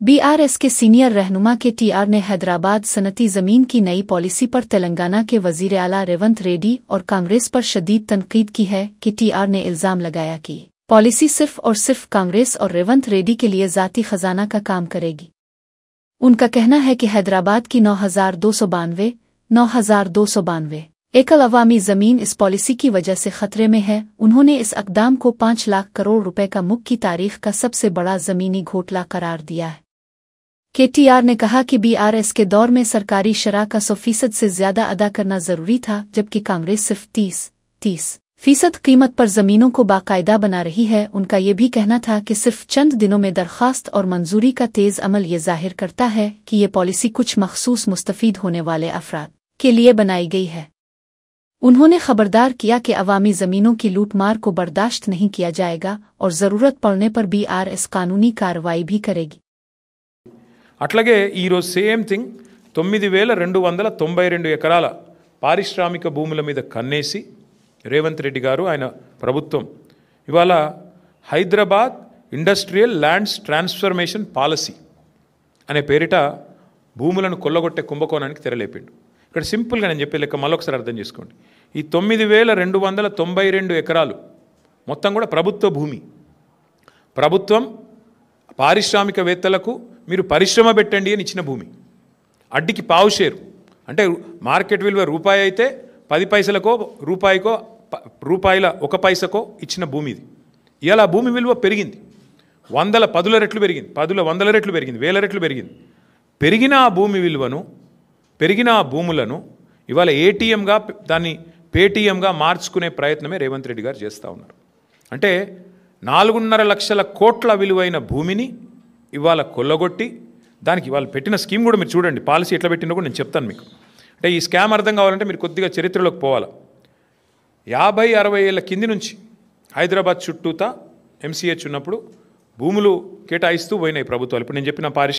BRS के senior रहनुमा के टीआर ने हैदराबाद सनती ज़मीन की नई पॉलिसी पर तेलंगाना के वज़ीर आला रेवंत रेड्डी और कांग्रेस पर शदीद तनकीद की है कि टीआर ने इल्ज़ाम लगाया कि पॉलिसी सिर्फ और सिर्फ कांग्रेस और रेवंत रेड्डी के लिए ज़ाती खजाना का काम करेगी। उनका कहना है कि हैदराबाद की 9,292 एकड़ अवामी ज़मीन इस पॉलिसी की वजह से खतरे में है। उन्होंने इस अक़दाम को 5 लाख करोड़ रुपए का मुल्क की तारीख का सबसे बड़ा ज़मीनी घोटाला करार दिया है। केटीआर ने कहा कि बीआरएस के दौर में सरकारी शरह का 100% से ज्यादा अदा करना जरूरी था, जबकि कांग्रेस सिर्फ 30% कीमत पर जमीनों को बाकायदा बना रही है। उनका ये भी कहना था कि सिर्फ चंद दिनों में दरखास्त और मंजूरी का तेज अमल ये जाहिर करता है कि ये पॉलिसी कुछ मखसूस मुस्तफीद होने वाले अफराद के लिए बनाई गई है। उन्होंने खबरदार किया कि अवामी ज़मीनों की लूटमार को बर्दाश्त नहीं किया जाएगा और ज़रूरत पड़ने पर बीआरएस कानूनी कार्रवाई भी करेगी। అట్లాగే ఈరోజు సేమ్ థింగ్ 9,292 ఎకరాల పారిశ్రామిక భూముల మీద కన్నేసి రేవంత్ రెడ్డి గారు ఆయన ప్రభుత్వం ఇవాళ Hyderabad industrial lands transformation policy అనే పేరిట భూములను కొల్లగొట్టే కుంభకోణానికి తెరలేపిండు. ఇక్కడ సింపుల్గా నేను చెప్పే లెక్క మళ్ళొకసారి అర్థం చేసుకోండి. ఈ 9,292 ఎకరాలు మొత్తం కూడా ప్రభుత్వ భూమి. ప్రభుత్వం పారిశ్రామికవేత్తలకు మీరు పరిశ్రమ పెట్టండి అని ఇచ్చిన భూమి. అడ్డికి పావు షేరు అంటే మార్కెట్ విలువ రూపాయి అయితే 10 పైసలకో రూపాయికో రూపాయల 1 పైసకో ఇచ్చిన భూమి ఇది. ఇవాళ ఆ భూమి విలువ పెరిగింది, 10 రెట్లు పెరిగింది, 100 రెట్లు పెరిగింది, 1000 రెట్లు పెరిగింది. పెరిగిన ఆ భూమి విలువను, పెరిగిన ఆ భూములను ఇవాళ ఏటీఎంగా దాన్ని పేటీఎంగా మార్చుకునే ప్రయత్నమే రేవంత్ రెడ్డి గారు చేస్తూ ఉన్నారు. అంటే 4.5 లక్షల కోట్ల విలువైన భూమిని ఇవాళ కొల్లగొట్టి దానికి వాళ్ళు పెట్టిన స్కీమ్ కూడా మీరు చూడండి, పాలసీ ఎట్లా పెట్టినో కూడా నేను చెప్తాను మీకు. అంటే ఈ స్కామ్ అర్థం కావాలంటే మీరు కొద్దిగా చరిత్రలోకి పోవాలి. 50-60 ఏళ్ళ కింది నుంచి హైదరాబాద్ చుట్టూతా ఎంసీహెచ్ ఉన్నప్పుడు భూములు కేటాయిస్తూ పోయినాయి ప్రభుత్వాలు. ఇప్పుడు నేను చెప్పిన